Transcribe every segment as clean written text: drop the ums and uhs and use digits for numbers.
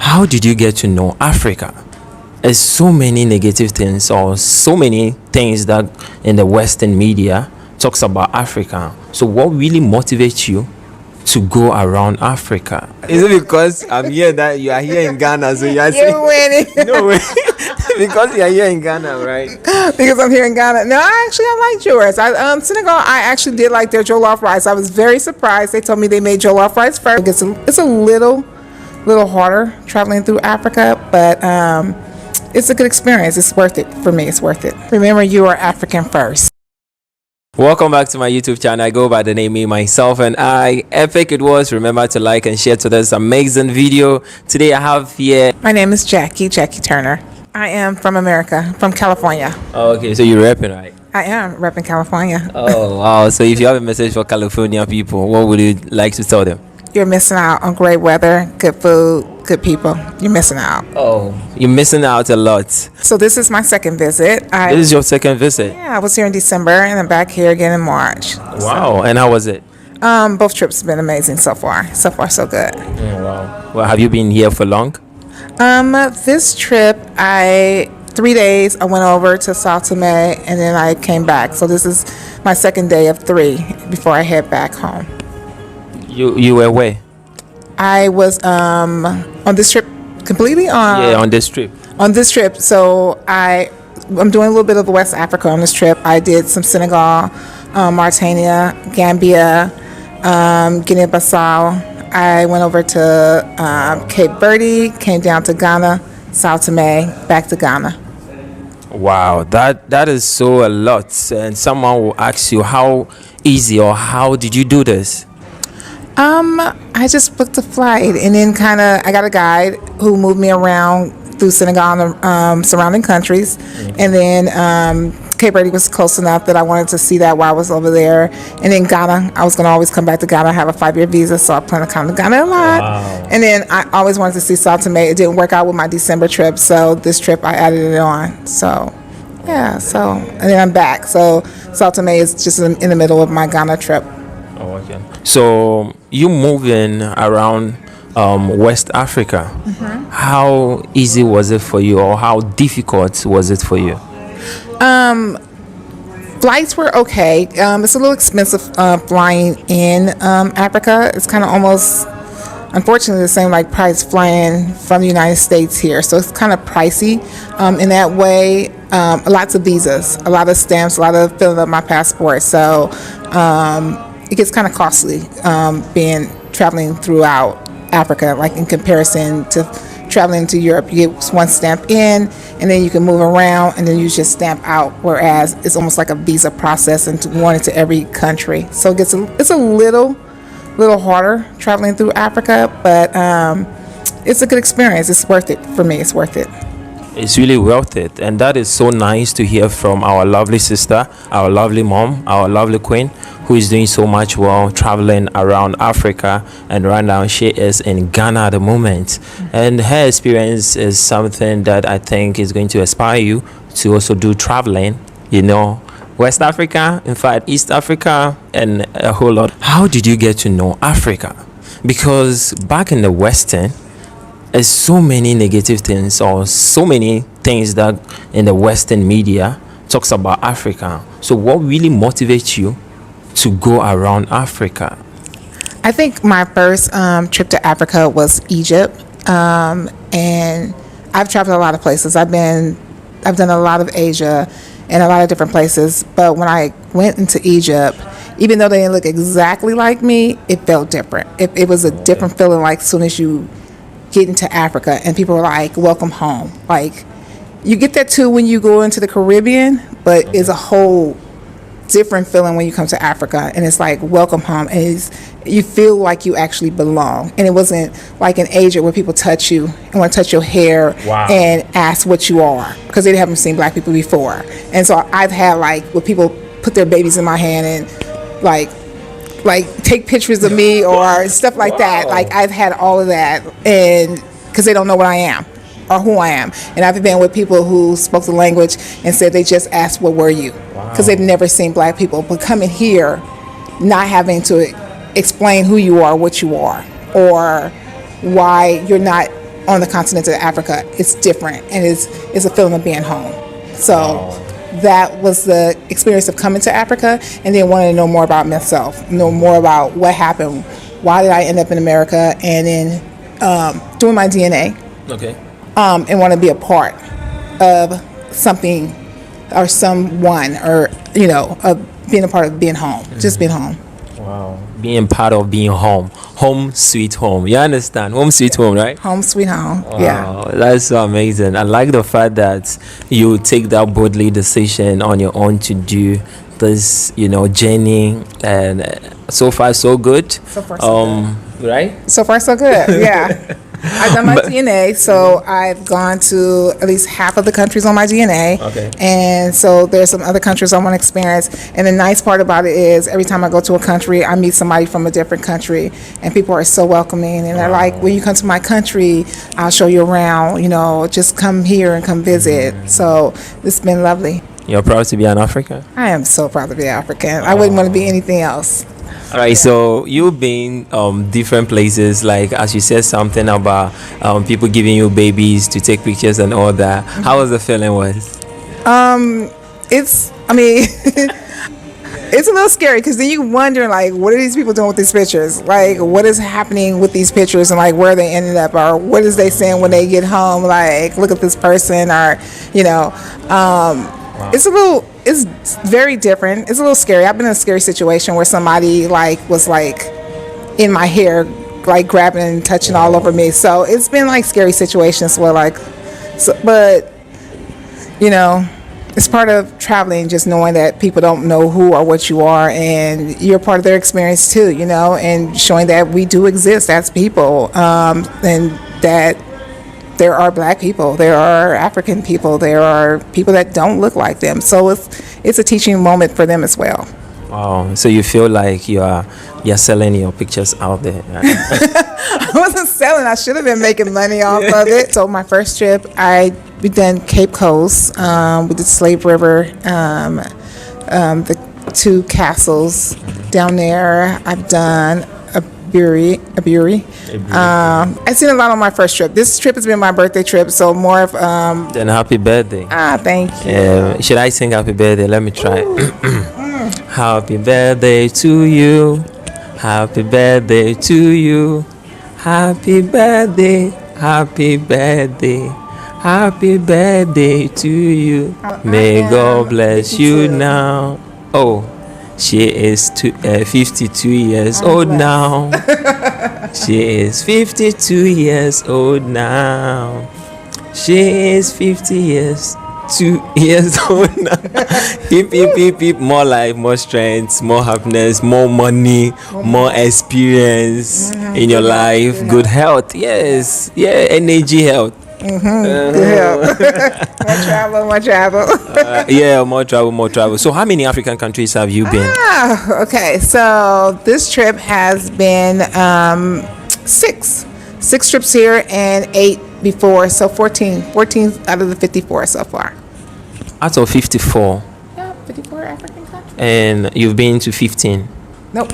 How did you get to know Africa? There's so many negative things or so many things that in the Western media talks about Africa. So what really motivates you to go around Africa? Is it because I'm here that you are here in Ghana, so you are saying You're winning. no way? Because you are here in Ghana, right? Because I'm here in Ghana. No, I liked yours. Senegal, I actually did like their jollof rice. I was very surprised. They told me they made jollof rice first. It's a little harder traveling through Africa, but it's a good experience. It's worth it for me. It's worth it. Remember, you are African first. Welcome back to my YouTube channel. I go by the name Me, Myself, and I. Epic it was. Remember to like and share to this amazing video. Today I have here. My name is Jackie Turner. I am from America, from California. Oh, okay, so you're rapping, right? I am repping California. Oh, wow. So if you have a message for California people, what would you like to tell them? You're missing out on great weather, good food, good people. You're missing out. Oh, you're missing out a lot. So this is my second visit. This is your second visit? Yeah, I was here in December and I'm back here again in March. Wow. And how was it? Both trips have been amazing so far. So far, so good. Oh, wow. Well, have you been here for long? This trip, 3 days, I went over to Sao Tome and then I came back. So this is my second day of 3 before I head back home. You were where? I was on this trip completely on this trip. On this trip, so I'm doing a little bit of West Africa on this trip. I did some Senegal, Mauritania, Gambia, Guinea-Bissau. I went over to Cape Verde, came down to Ghana, Sao Tome, back to Ghana. Wow, that is so a lot. And someone will ask you how easy or how did you do this? I just booked a flight and then I got a guide who moved me around through Senegal and the surrounding countries. Mm-hmm. And then Cape Verde was close enough that I wanted to see that while I was over there. And then Ghana, I was going to always come back to Ghana. I have a 5-year visa, so I plan to come to Ghana a lot. Wow. And then I always wanted to see Sao Tome. It didn't work out with my December trip, so this trip I added it on. So, yeah, and then I'm back. So Sao Tome is just in the middle of my Ghana trip. Oh, okay. So you moving around West Africa. Mm-hmm. How easy was it for you, or how difficult was it for you? Flights were okay. It's a little expensive flying in Africa. It's kind of almost, unfortunately, the same like price flying from the United States here. So it's kind of pricey in that way. Lots of visas, a lot of stamps, a lot of filling up my passport. So it gets kind of costly traveling throughout Africa, like in comparison to traveling to Europe. You get one stamp in and then you can move around and then you just stamp out, whereas it's almost like a visa process and one into every country. So it's a little harder traveling through Africa, but it's a good experience. It's worth it for me. It's worth it. It's really worth it, and that is so nice to hear from our lovely sister, our lovely mom, our lovely queen, who is doing so much well traveling around Africa. And right now she is in Ghana at the moment. And her experience is something that I think is going to inspire you to also do traveling, West Africa, in fact East Africa, and a whole lot. How did you get to know Africa? Because back in the Western, there's so many negative things or so many things that in the Western media talks about Africa. So what really motivates you to go around Africa? I think my first trip to Africa was Egypt, and I've traveled a lot of places. I've done a lot of Asia and a lot of different places. But when I went into Egypt, even though they didn't look exactly like me, it felt different. It was a different feeling. Like as soon as you get into Africa and people are like, welcome home. Like you get that too when you go into the Caribbean, but it's a whole different feeling when you come to Africa, and it's like welcome home, and you feel like you actually belong. And it wasn't like in Asia where people touch you and want to touch your hair. Wow. And ask what you are, because they haven't seen black people before. And so I've had like where people put their babies in my hand and like take pictures of me or stuff like that. Like I've had all of that, and because they don't know what I am or who I am. And I've been with people who spoke the language and said they just asked, what were you? Because they've never seen black people. But coming here, not having to explain who you are, what you are, or why you're not on the continent of Africa, it's different, and it's a feeling of being home. So that was the experience of coming to Africa, and then wanting to know more about myself, know more about what happened, why did I end up in America, and then doing my DNA, Okay. and want to be a part of something or someone, or of being a part of being home, just being home. Wow. Being part of being home. Home sweet home. You understand? Home sweet home, right? Home sweet home. Yeah. Wow, that's so amazing. I like the fact that you take that boldly decision on your own to do this, journey, and so far so good. So far, so Right? So far, so good. Yeah. I've done my DNA, so I've gone to at least half of the countries on my DNA. Okay. And so there's some other countries I want to experience. And the nice part about it is every time I go to a country, I meet somebody from a different country, and people are so welcoming. And they're like, when you come to my country, I'll show you around, just come here and come visit. So it's been lovely. You're proud to be an African? I am so proud to be African. I wouldn't want to be anything else. All right, so you've been different places, like as you said something about people giving you babies to take pictures and all that. How was the feeling was? It's a little scary, because then you wonder, like, what are these people doing with these pictures? Like, what is happening with these pictures, and like where they ended up, or what is they saying when they get home? Like, look at this person, or it's very different. It's a little scary. I've been in a scary situation where somebody was in my hair, like grabbing and touching all over me. So it's been like scary situations where but it's part of traveling, just knowing that people don't know who or what you are, and you're part of their experience too, and showing that we do exist as people, and that there are Black people, there are African people, there are people that don't look like them. So it's a teaching moment for them as well. Wow, so you feel like you're selling your pictures out there? I wasn't selling. I should have been making money off of it. So my first trip, we done Cape Coast, we did Slave River, the 2 castles down there. I've done Abury. I've seen a lot on my first trip. This trip has been my birthday trip, so more of Then happy birthday. Thank you. Should I sing happy birthday? Let me try. Happy birthday to you. Happy birthday to you. Happy birthday. Happy birthday. Happy birthday to you. May God bless you now. Oh, she is 52 years old now. She is 52 years old now. She is 50 years. 2 years old now. Hip, hip, hip, hip. More life, more strength, more happiness, more money, more experience in your life, good health. Yes, yeah, energy, health. Good help. More travel. Yeah, more travel. So how many African countries have you been? Okay, so this trip has been 6 trips here and 8 before, so 14 out of the 54 so far. Out of 54. Yeah, 54 African countries. And you've been to 15? Nope,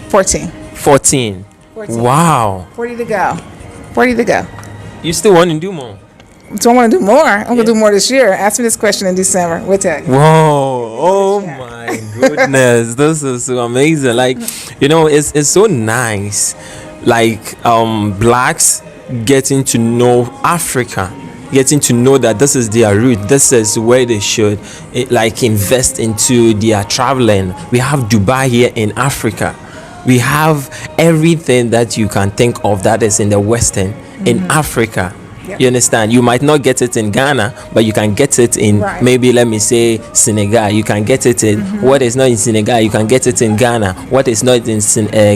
14. 14. Wow. 40 to go. 40 to go. You still want to do more? Do I want to do more? I'm going to do more this year. Ask me this question in December. We'll tell you. Whoa. Oh my goodness. This is so amazing. Like, it's so nice. Like, Blacks getting to know Africa, getting to know that this is their route, this is where they should invest into their traveling. We have Dubai here in Africa. We have everything that you can think of that is in the Western in Africa. You understand? You might not get it in Ghana, but you can get it in maybe, let me say, Senegal. You can get it in what is not in Senegal. You can get it in Ghana. What is not in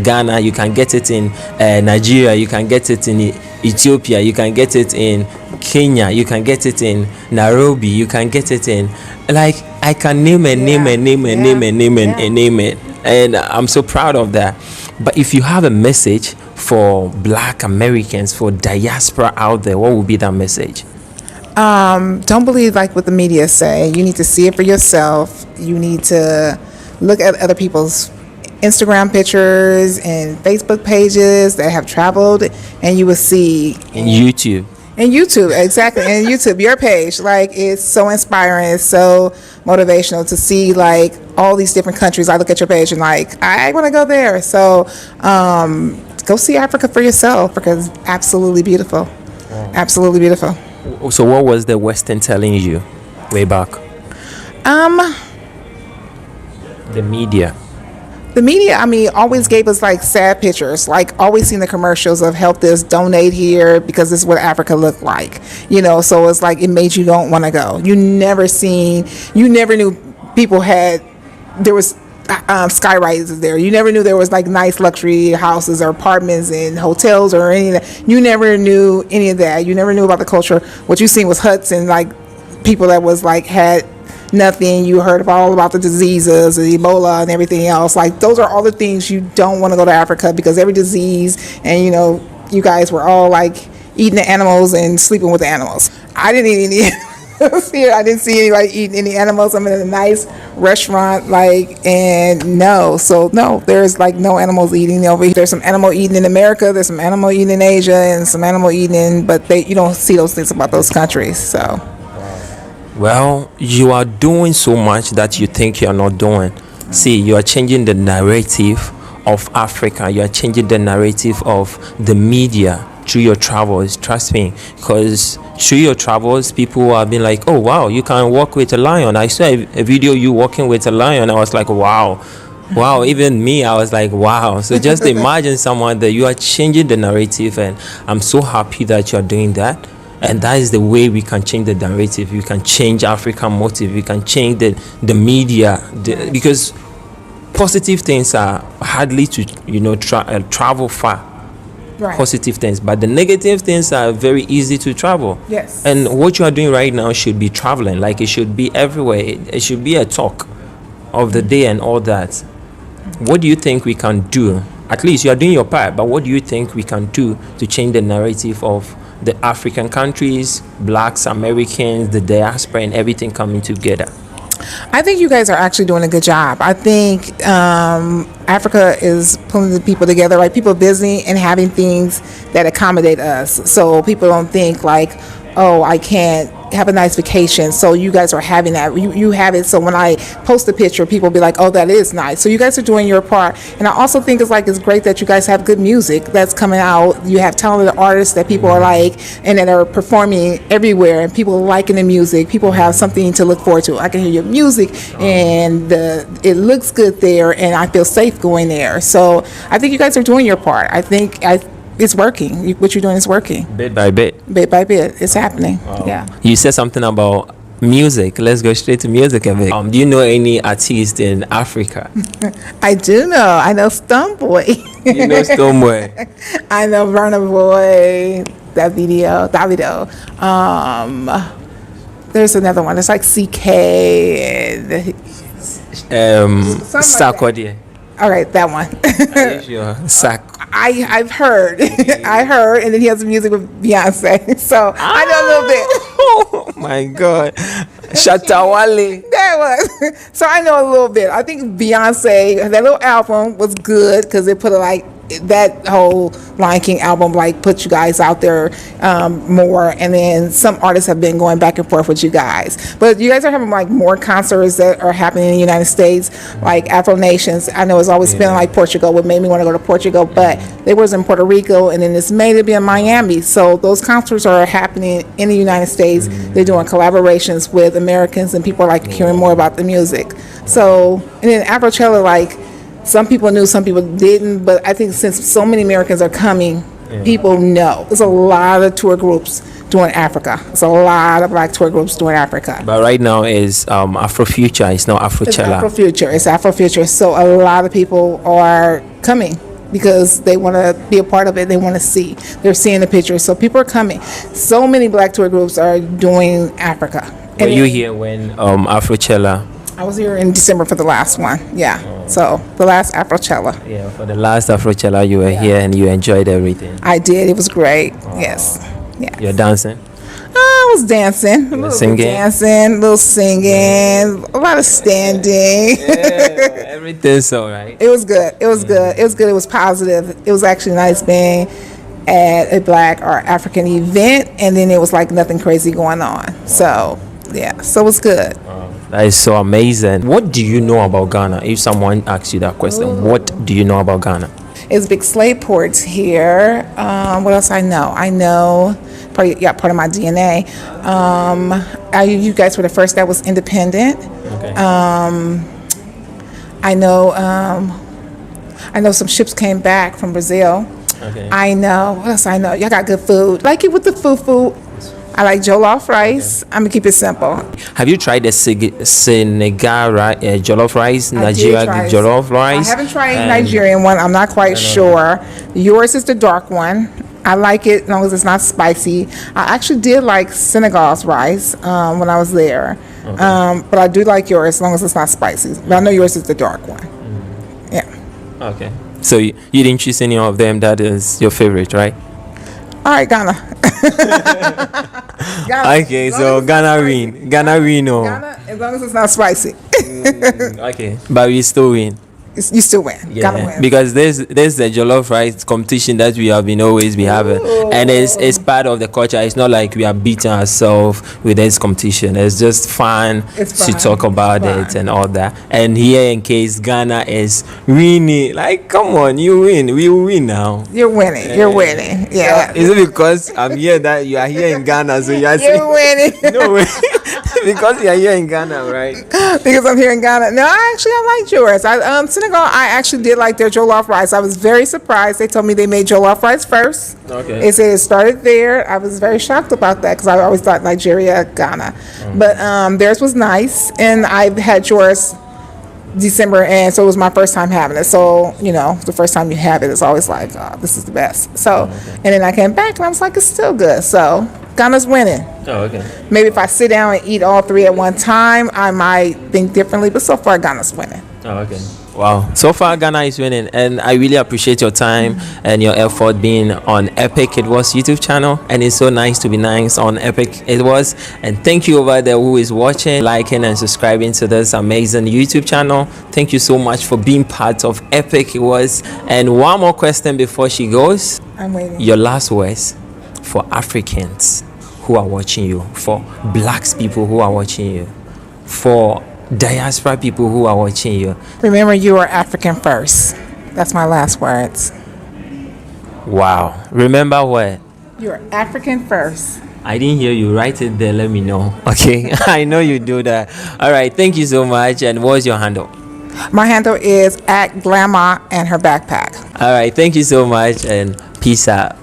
Ghana, you can get it in Nigeria. You can get it in Ethiopia. You can get it in Kenya. You can get it in Nairobi. You can get it in, I can name it. And I'm so proud of that. But if you have a message for Black Americans, for diaspora out there, what would be that message? Don't believe what the media say. You need to see it for yourself. You need to look at other people's Instagram pictures and Facebook pages that have traveled, and you will see In YouTube. and YouTube, exactly, and YouTube, your page, like it's so inspiring, it's so motivational to see like all these different countries. I look at your page and like I want to go there. So go see Africa for yourself because it's absolutely beautiful, absolutely beautiful. So what was the Western telling you way back? The media. The media, I mean, always gave us like sad pictures, like always seeing the commercials of help this, donate here, because this is what Africa looked like, you know. So it's like it made you don't want to go. You never knew people had, there was sky rises there. You never knew there was like nice luxury houses or apartments and hotels or any of that. You never knew any of that. You never knew about the culture. What you seen was huts and like people that was like had nothing. You heard all about the diseases, the Ebola and everything else. Like those are all the things you don't want to go to Africa, because every disease, and you know, you guys were all like eating the animals and sleeping with the animals. I didn't eat any animals here. I didn't see anybody eating any animals. I'm in a nice restaurant, like, and no, there's like no animals eating over here. There's some animal eating in America, there's some animal eating in Asia, and some animal eating in, but you don't see those things about those countries. So Well, you are doing so much that you think you are not doing. See, you are changing the narrative of Africa. You are changing the narrative of the media through your travels. Trust me, because through your travels, people have been like, "Oh wow, you can walk with a lion." I saw a video you walking with a lion. I was like, "Wow." Wow, even me, I was like, wow. So just imagine someone that you are changing the narrative, and I'm so happy that you are doing that. And that is the way we can change the narrative. We can change African motive. We can change the media, because positive things are hardly to travel far. right. Positive things, but the negative things are very easy to travel. Yes. And what you are doing right now should be traveling. Like it should be everywhere. It should be a talk of the day and all that. What do you think we can do? At least you are doing your part, but what do you think we can do to change the narrative of the African countries, blacks, Americans, the diaspora, and everything coming together? I think you guys are actually doing a good job. I think Africa is pulling the people together, like people busy and having things that accommodate us. So people don't think like, oh, I can't have a nice vacation. So you guys are having that. You have it. So when I post a picture, people be like, oh, that is nice. So you guys are doing your part. And I also think it's great that you guys have good music that's coming out. You have talented artists that people are like, and that are performing everywhere, and people liking the music. People have something to look forward to. I can hear your music, and it looks good there, and I feel safe going there. So I think you guys are doing your part. I think it's working. What you're doing is working. Bit by bit. Bit by bit. It's happening. Wow. Yeah. You said something about music. Let's go straight to music a bit. Do you know any artist in Africa? I do know. I know Stoneboy. You know Stoneboy. I know Burna Boy. Davido. There's another one. It's like CK and Sarkodie. all right, that one. Are you sure? I've heard. I heard, and then he has music with Beyonce. So I know a little bit. Oh my God. Shatawale. That was. So I know a little bit. I think Beyonce, that little album was good because it put that whole Lion King album put you guys out there more, and then some artists have been going back and forth with you guys, but you guys are having more concerts that are happening in the United States, like Afro Nations. I know it's always been Portugal, what made me want to go to Portugal, but they was in Puerto Rico, and then it's made to be in Miami. So those concerts are happening in the United States. They're doing collaborations with Americans, and people are hearing more about the music. So, and then Afrochella, some people knew, some people didn't, but I think since so many Americans are coming, people know. There's a lot of tour groups doing Africa. There's a lot of black tour groups doing Africa. But right now is Afrofuture. It's not Afrochella. It's Afrofuture. So a lot of people are coming because they want to be a part of it. They want to see. They're seeing the pictures. So people are coming. So many black tour groups are doing Africa. Were you here when Afrochella? I was here in December for the last one. Yeah. So the last Afrochella. Yeah, for the last Afrochella you were here and you enjoyed everything. I did. It was great. Yes. Yeah. You're dancing? was dancing, a little singing? bit dancing, a little singing, a lot of standing. Yeah, everything's all right. It was good. It was good. It was good. It was positive. It was actually nice being at a Black or African event, and then it was like nothing crazy going on. So yeah, so it was good. That is so amazing. What do you know about Ghana? If someone asks you that question, what do you know about Ghana? It's big slave ports here. What else I know? I know part of my DNA. You guys were the first that was independent. Okay. I know some ships came back from Brazil. Okay. I know. What else I know? Y'all got good food. Like it with the fufu. I like jollof rice. I'm gonna keep it simple. Have you tried the Senegal jollof rice, Nigeria jollof rice? I haven't tried Nigerian one. I'm not quite sure. Yours is the dark one. I like it as long as it's not spicy. I actually did like Senegal's rice when I was there. Okay. But I do like yours as long as it's not spicy. But I know yours is the dark one. Yeah. Okay. So you didn't choose any of them. That is your favorite, right? All right, Ghana. Ghana. Okay, so Ghana win. Ghana win. Oh. Ghana, as long as it's not spicy. Okay, but we still win. You still win. Yeah, Ghana wins. because there's the jollof rice competition that we have been always be having, and it's part of the culture. It's not like we are beating ourselves with this competition. It's just fun to talk about it and all that. And here, in case Ghana is winning, like, come on, you win, we will win now. You're winning. You're winning. Yeah. Is it because I'm here that you are here in Ghana, so you are saying You're winning. no way? Because you are here in Ghana, right? Because I'm here in Ghana. No, I liked yours. Senegal, I actually did like their jollof rice. I was very surprised. They told me they made jollof rice first. Okay. They said it started there. I was very shocked about that because I always thought Nigeria, Ghana. But theirs was nice, and I had yours December, and so it was my first time having it. So, the first time you have it, it's always like, oh, this is the best. So, and then I came back, and I was like, it's still good. So, Ghana's winning. Oh, okay. Maybe if I sit down and eat all three at one time, I might think differently. But so far, Ghana's winning. Oh, okay. Wow. So far, Ghana is winning, and I really appreciate your time and your effort being on Epic It Was YouTube channel, and it's so nice to be nice on Epic It Was. And thank you over there who is watching, liking, and subscribing to this amazing YouTube channel. Thank you so much for being part of Epic It Was. And one more question before she goes. I'm waiting. Your last words for Africans who are watching you, for Blacks people who are watching you, for diaspora people who are watching you. Remember, you are African first. That's my last words. Wow. Remember what? You are African first. I didn't hear you. Write it there. Let me know. Okay. I know you do that. All right. Thank you so much. And what's your handle? My handle is @Glamour and her backpack. All right. Thank you so much. And peace out.